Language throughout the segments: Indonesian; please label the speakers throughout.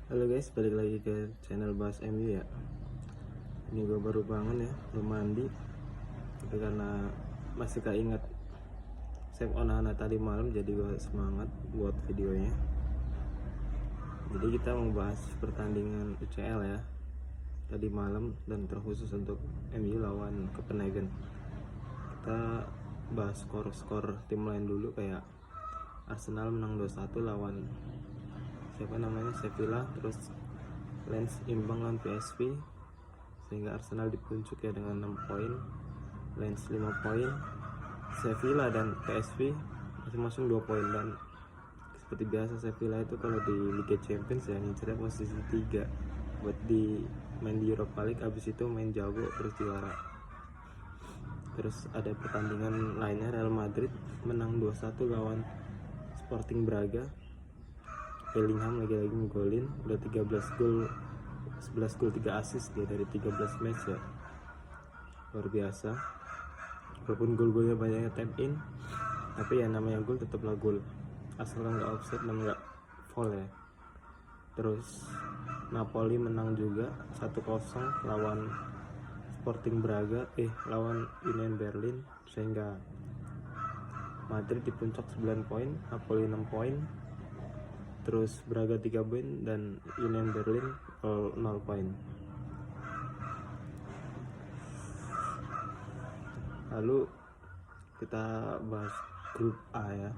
Speaker 1: Halo guys, balik lagi ke channel Bahas MU ya. Ini gue baru bangun ya, belum mandi. Tapi karena masih keinget save Onana tadi malam, jadi gue semangat buat videonya. Jadi kita mau bahas pertandingan UCL ya tadi malam, dan terkhusus untuk MU lawan Copenhagen. Kita bahas skor tim lain dulu, kayak Arsenal menang 2-1 lawan Sevilla, terus Lens imbang lawan PSV sehingga Arsenal dipuncuk ya dengan 6 poin, Lens 5 poin, Sevilla dan PSV masing-masing 2 poin. Dan seperti biasa Sevilla itu kalau di Liga Champions ya ngincernya posisi 3 buat main di Europa League, habis itu main jago terus juara. Terus ada pertandingan lainnya, Real Madrid menang 2-1 lawan Sporting Braga. Bellingham lagi-lagi ngegolin, udah 13 gol, 11 gol 3 assist dia dari 13 match ya, luar biasa. Walaupun gol-golnya banyaknya tap in, tapi ya namanya gol tetaplah gol, asalkan nggak offset dan nggak foul ya. Terus Napoli menang juga 1-0 lawan Sporting Braga, lawan Union Berlin, sehingga Madrid di puncak 9 poin, Napoli 6 poin, terus Braga 3 poin, dan Union Berlin 0 poin. Lalu kita bahas grup A ya.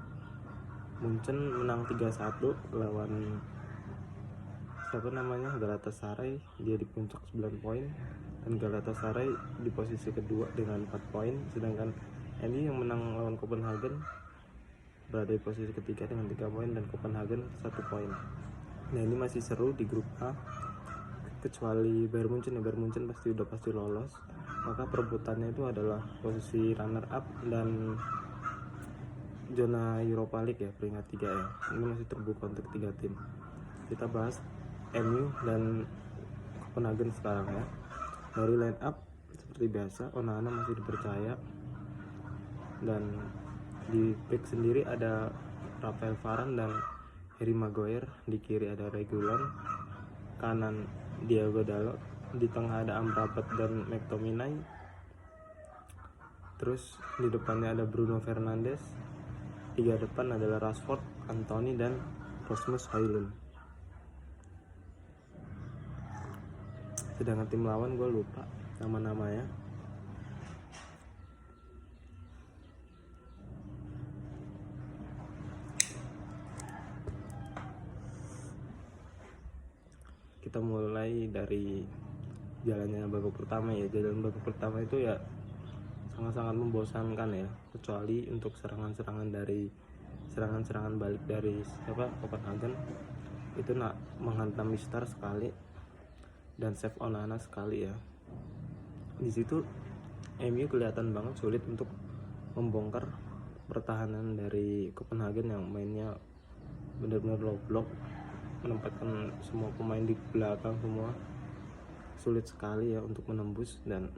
Speaker 1: Munchen menang 3-1 lawan Galatasaray, dia di puncak 9 poin, dan Galatasaray di posisi kedua dengan 4 poin, sedangkan MU yang menang lawan Copenhagen berada di posisi ketiga dengan 3 poin dan Copenhagen 1 poin. Nah, ini masih seru di grup A, kecuali Bayern Munchen ya. Bayern Munchen pasti lolos, maka perebutannya itu adalah posisi runner up dan zona Europa League ya, peringkat 3 ya. Ini masih terbuka untuk 3 tim. Kita bahas MU dan Copenhagen sekarang ya. Dari line up seperti biasa, Onana masih dipercaya, dan di back sendiri ada Rafael Varane dan Harry Maguire, di kiri ada Reguilon, kanan Diogo Dalot, di tengah ada Amrabat dan McTominay, terus di depannya ada Bruno Fernandes, 3 depan adalah Rashford, Anthony, dan Rasmus Højlund. Sedangkan tim lawan gue lupa nama-namanya. Kita mulai dari jalannya babak pertama ya. Jalan babak pertama itu ya sangat-sangat membosankan ya, kecuali untuk serangan-serangan balik dari Copenhagen itu menghantam Mistar sekali dan save Onana sekali ya. Di situ MU kelihatan banget sulit untuk membongkar pertahanan dari Copenhagen yang mainnya benar-benar low block, menempatkan semua pemain di belakang semua. Sulit sekali ya untuk menembus, dan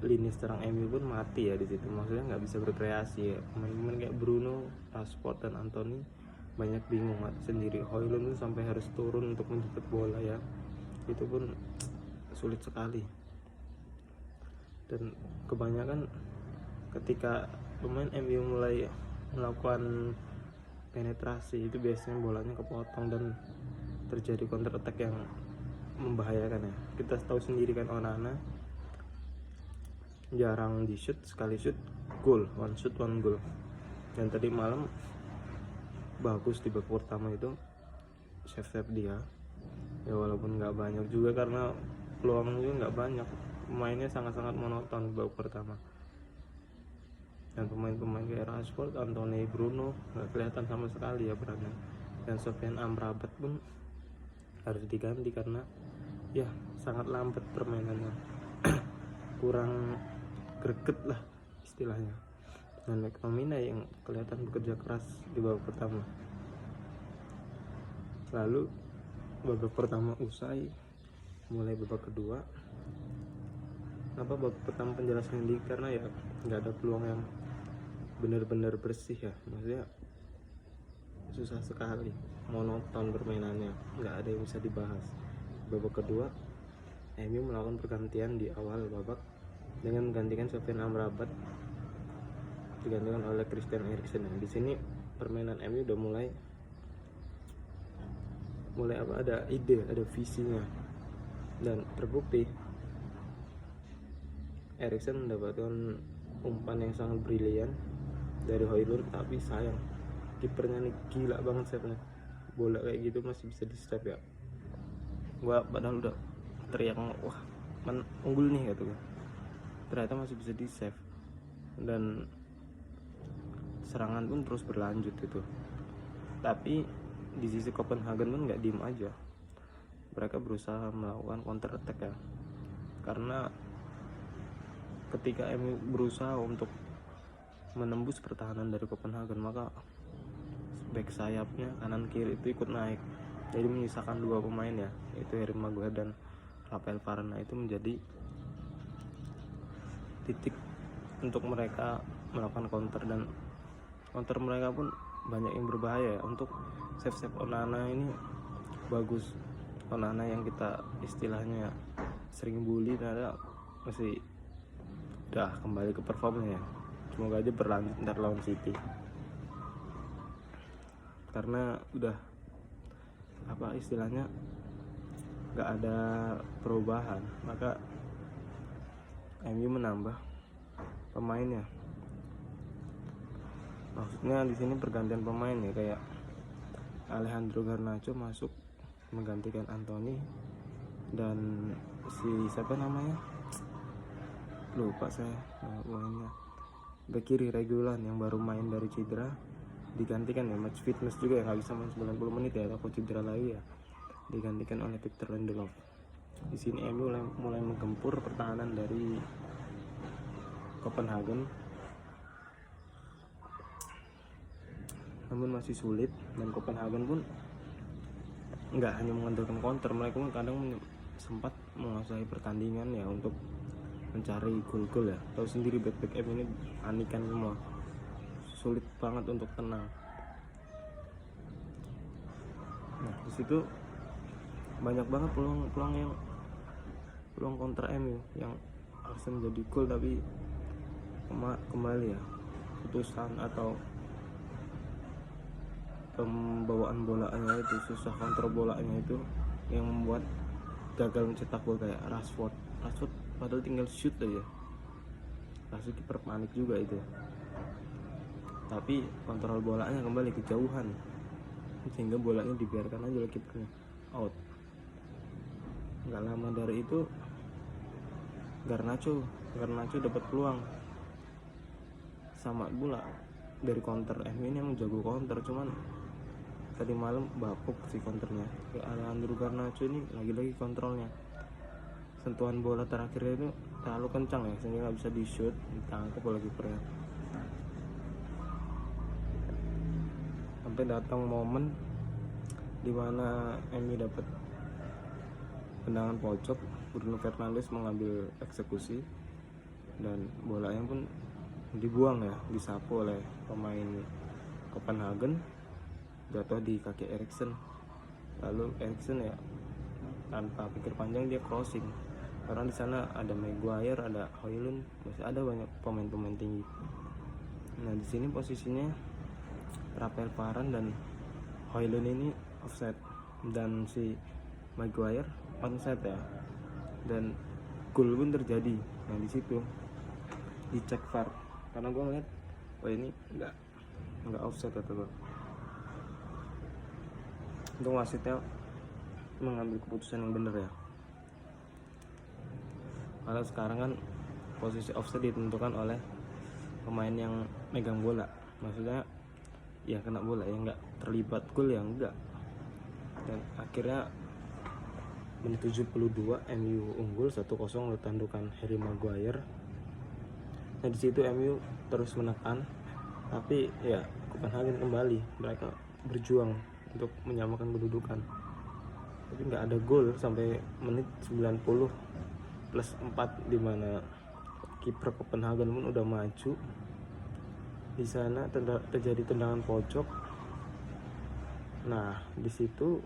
Speaker 1: lini serang MU pun mati ya di situ. Maksudnya nggak bisa berkreasi ya. Pemain-pemain kayak Bruno, Rashford, dan Anthony banyak bingung mati sendiri. Højlund tuh sampai harus turun untuk menjemput bola ya. Itu pun sulit sekali. Dan kebanyakan ketika pemain MU mulai melakukan penetrasi, itu biasanya bolanya kepotong dan terjadi counter attack yang membahayakan ya. Kita tahu sendiri kan, Onana jarang di shoot, sekali shoot goal, one shoot one goal. Dan tadi malam bagus di babak pertama itu, save dia ya, walaupun nggak banyak juga karena peluangnya juga nggak banyak. Pemainnya sangat-sangat monoton di babak pertama, dan pemain-pemain kayak Rashford, Anthony, Bruno nggak kelihatan sama sekali ya perannya. Dan Sofyan Amrabat pun harus diganti karena ya sangat lambat permainannya, kurang greget lah istilahnya. Dan McTominay yang kelihatan bekerja keras di babak pertama. Lalu babak pertama usai, mulai babak kedua. Kenapa babak pertama penjelasan ini? Karena ya nggak ada peluang yang benar-benar bersih ya, maksudnya susah sekali monoton permainannya, nggak ada yang bisa dibahas. Babak kedua, MU melakukan pergantian di awal babak dengan menggantikan Sofyan Amrabat digantikan oleh Christian Eriksen. Di sini permainan MU udah mulai ada ide, ada visinya, dan terbukti Eriksen mendapatkan umpan yang sangat brilian dari Højlund, tapi sayang kipernya nih gila banget save-nya. Bola kayak gitu masih bisa di save ya. Gua padahal udah teriak, wah unggul nih gitu kan, ternyata masih bisa di save, dan serangan pun terus berlanjut itu. Tapi di sisi Copenhagen pun nggak diem aja, mereka berusaha melakukan counter attack ya, karena ketika MU berusaha untuk menembus pertahanan dari Copenhagen, maka back sayapnya kanan kiri itu ikut naik, jadi menyisakan 2 pemain ya, yaitu Harry Maguire dan Rafael Varane. Itu menjadi titik untuk mereka melakukan counter, dan counter mereka pun banyak yang berbahaya ya. Untuk save Onana ini bagus, Onana yang kita istilahnya sering bully, ternyata masih udah kembali ke performanya ya. Semoga aja berlanjut ntar lawan City, karena udah apa istilahnya nggak ada perubahan, maka MU menambah pemainnya. Maksudnya di sini pergantian pemain ya, kayak Alejandro Garnacho masuk menggantikan Anthony, dan si siapa namanya lupa saya pemainnya, bek kiri Regulan yang baru main dari cedera digantikan ya, match fitness juga ya, nggak bisa main 90 menit ya, takut cedera lagi ya, digantikan oleh Victor Lindelof. Di sini MU mulai menggempur pertahanan dari Copenhagen, namun masih sulit, dan Copenhagen pun nggak hanya mengandalkan counter, mereka pun kadang sempat menguasai pertandingan ya untuk mencari gol-gol ya. Tahu sendiri back-back MU ini panikan semua, sulit banget untuk tenang. Nah di situ banyak banget peluang counter MU yang harusnya menjadi gol, tapi kembali ya putusan atau pembawaan bolanya itu, susah kontrol bolanya itu yang membuat gagal mencetak gol. Kayak Rashford padahal tinggal shoot aja, langsung kiper panik juga itu, tapi kontrol bolanya kembali kejauhan sehingga bolanya dibiarkan aja oleh kipernya, out. Nggak lama dari itu Garnacho dapat peluang sama bola dari counter. MU ini emang jago counter, cuman tadi malam bapuk si counternya. Kayak Alejandro Garnacho ini lagi-lagi kontrolnya, sentuhan bola terakhirnya itu terlalu kencang ya, sehingga nggak bisa di shoot, ditangkap oleh kipernya. Sampai datang momen dimana MU dapat tendangan pojok, Bruno Fernandes mengambil eksekusi, dan bolanya pun dibuang ya, disapu oleh pemain Copenhagen, jatuh di kaki Eriksen. Lalu Eriksen ya tanpa pikir panjang dia crossing, karena di sana ada Maguire, ada Højlund, masih ada banyak pemain-pemain tinggi. Nah di sini posisinya Rafael Varane dan Højlund ini offside, dan si Maguire onside ya, dan gol pun terjadi. Nah di situ dicek VAR, karena gue ngeliat wah ini nggak offside atau gue, untuk wasitnya mengambil keputusan yang benar ya. Kalau sekarang kan posisi offside ditentukan oleh pemain yang megang bola, maksudnya ya kena bola ya, nggak terlibat gol ya enggak. Dan akhirnya menit 72 MU unggul 1-0 lewat tandukan Harry Maguire. Nah di situ MU terus menekan, tapi ya Copenhagen kembali, mereka berjuang untuk menyamakan kedudukan, tapi nggak ada gol sampai menit 90 plus 4, dimana kiper Copenhagen pun udah maju. Di sana terjadi tendangan pojok Nah di situ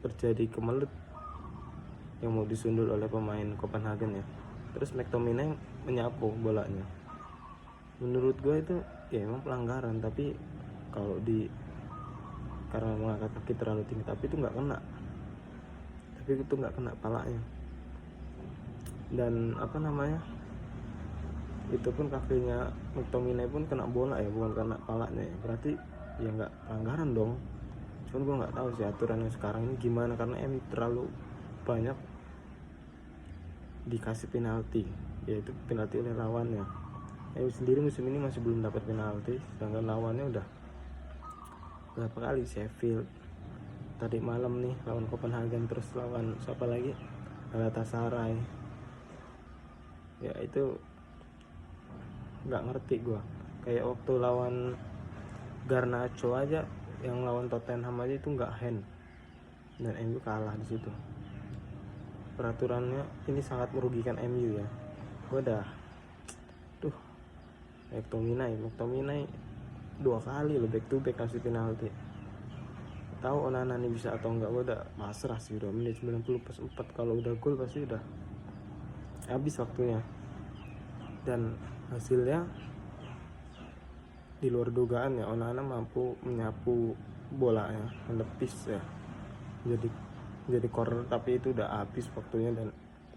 Speaker 1: terjadi kemelut yang mau disundul oleh pemain Copenhagen ya. Terus McTominay menyapu bolanya. Menurut gue itu ya emang pelanggaran, tapi kalau karena mengangkat kaki terlalu tinggi, tapi itu nggak kena palanya. Dan apa namanya, itu pun kakinya McTominay pun kena bola ya, bukan kena palanya ya. Berarti ya nggak pelanggaran dong. Cuman gue nggak tahu sih aturannya sekarang ini gimana, karena MU terlalu banyak dikasih penalti, yaitu penalti oleh lawannya. MU sendiri musim ini masih belum dapat penalti, sedangkan lawannya udah berapa kali, Sheffield tadi malam nih lawan Copenhagen, terus lawan siapa lagi, Galatasaray. Ya itu nggak ngerti gue. Kayak waktu lawan Garnacho aja, yang lawan Tottenham aja itu nggak hand, dan MU kalah di situ. Peraturannya ini sangat merugikan MU ya. Gue McTominay 2 kali lo back to back kasih penalti. Tahu Onana nih bisa atau enggak, gue udah pasrah sih. Udah menit 90 plus 4, kalau udah gol pasti udah habis waktunya. Dan hasilnya di luar dugaan ya, Onana mampu menyapu bolanya, menepis ya, jadi corner, tapi itu udah habis waktunya. Dan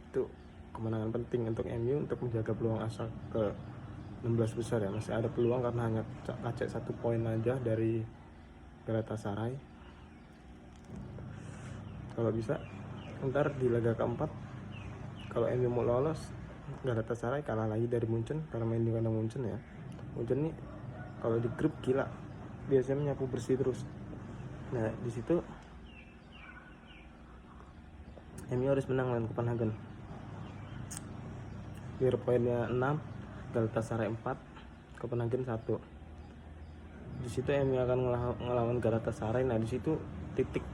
Speaker 1: itu kemenangan penting untuk MU untuk menjaga peluang asa ke 16 besar ya. Masih ada peluang karena hanya kacek 1 poin aja dari Galatasaray. Kalau bisa ntar di laga keempat, kalau MU mau lolos, Galatasaray kalah lagi dari Munchen, karena main di kandang Munchen ya. Munchen nih kalau di grup gila, biasanya menyapu bersih terus. Nah di situ MU harus menang lawan Copenhagen biar poinnya 6, Galatasaray 4, Copenhagen 1. Di situ MU akan ngelawan Galatasaray. Nah di situ titik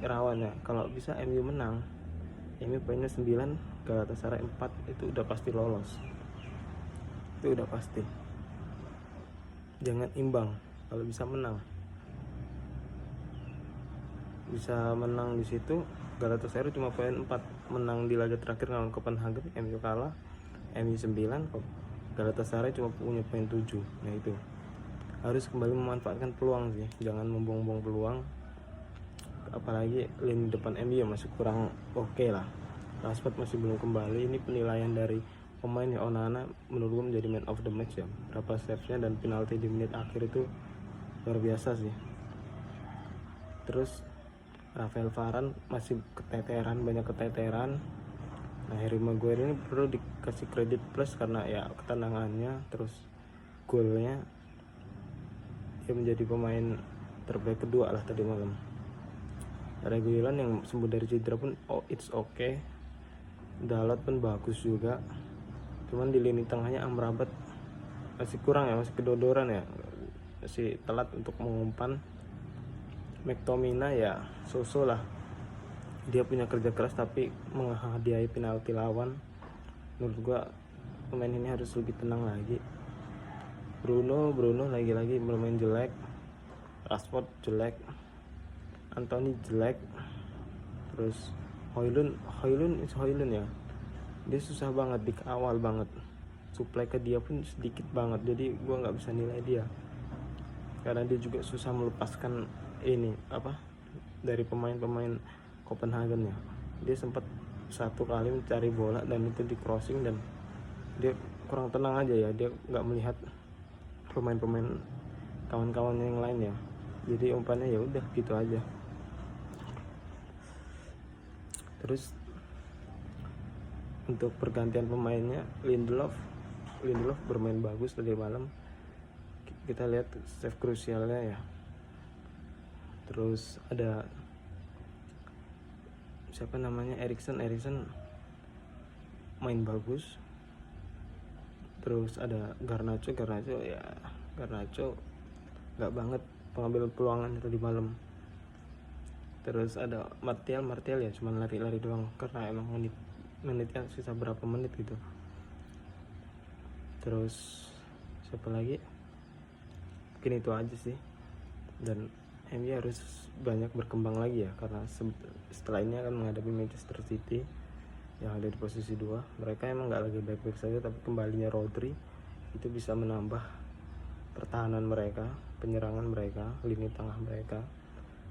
Speaker 1: rawannya. Kalau bisa MU menang, MU poinnya 9, Galatasaray 4, itu udah pasti lolos. Itu udah pasti. Jangan imbang, kalau bisa menang. Bisa menang di situ, Galatasaray cuma poin 4, menang di laga terakhir lawan Copenhagen, MU kalah, MU 9, Galatasaray cuma punya poin 7. Nah itu harus kembali memanfaatkan peluang sih, jangan membuang-buang peluang. Apalagi lini depan MU masih kurang oke lah. Rashford masih belum kembali. Ini penilaian dari pemain ya, Onana menurut gue menjadi man of the match ya. Berapa saves-nya dan penalti di menit akhir itu luar biasa sih. Terus Rafael Varane masih banyak keteteran. Nah Harry Maguire ini perlu dikasih kredit plus karena ya ketenangannya, terus golnya. Dia menjadi pemain terbaik kedua lah tadi malam. Reguilon yang sembuh dari cedera pun it's okay. Dalot pun bagus juga. Cuman di lini tengahnya Amrabat masih kurang ya, masih kedodoran ya, masih telat untuk mengumpan. McTominay ya so-so lah. Dia punya kerja keras tapi menghadiahi penalti lawan. Menurut gua pemain ini harus lebih tenang lagi. Bruno lagi-lagi bermain jelek. Rashford jelek. Anthony jelek. Terus Højlund ya, dia susah banget dikawal banget. Supply ke dia pun sedikit banget, jadi gue nggak bisa nilai dia karena dia juga susah melepaskan ini dari pemain Copenhagen ya. Dia sempat 1 kali mencari bola dan itu di crossing, dan dia kurang tenang aja ya, dia nggak melihat pemain-pemain kawan-kawannya yang lain ya, jadi umpannya ya udah gitu aja. Terus untuk pergantian pemainnya, Lindelof bermain bagus tadi malam. Kita lihat save krusialnya ya. Terus ada siapa namanya, Eriksen main bagus. Terus ada Garnacho ya, Garnacho nggak banget pengambil peluangan tadi malam. Terus ada Martial ya, cuma lari-lari doang karena emang menitnya sisa berapa menit gitu. Terus siapa lagi, mungkin itu aja sih. Dan MU harus banyak berkembang lagi ya, karena setelah ini akan menghadapi Manchester City yang ada di posisi 2. Mereka emang nggak lagi baik-baik saja, tapi kembalinya Rodri itu bisa menambah pertahanan mereka, penyerangan mereka, lini tengah mereka.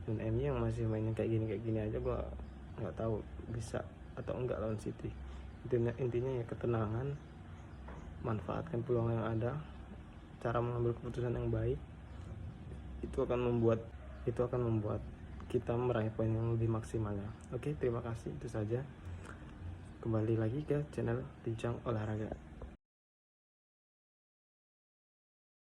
Speaker 1: Dan MU yang masih mainnya kayak gini aja gua nggak tahu bisa atau enggak lawan City. Intinya ya ketenangan, manfaatkan peluang yang ada, cara mengambil keputusan yang baik, itu akan membuat kita meraih poin yang lebih maksimal ya. Oke, terima kasih, itu saja. Kembali lagi ke channel Bincang Olahraga.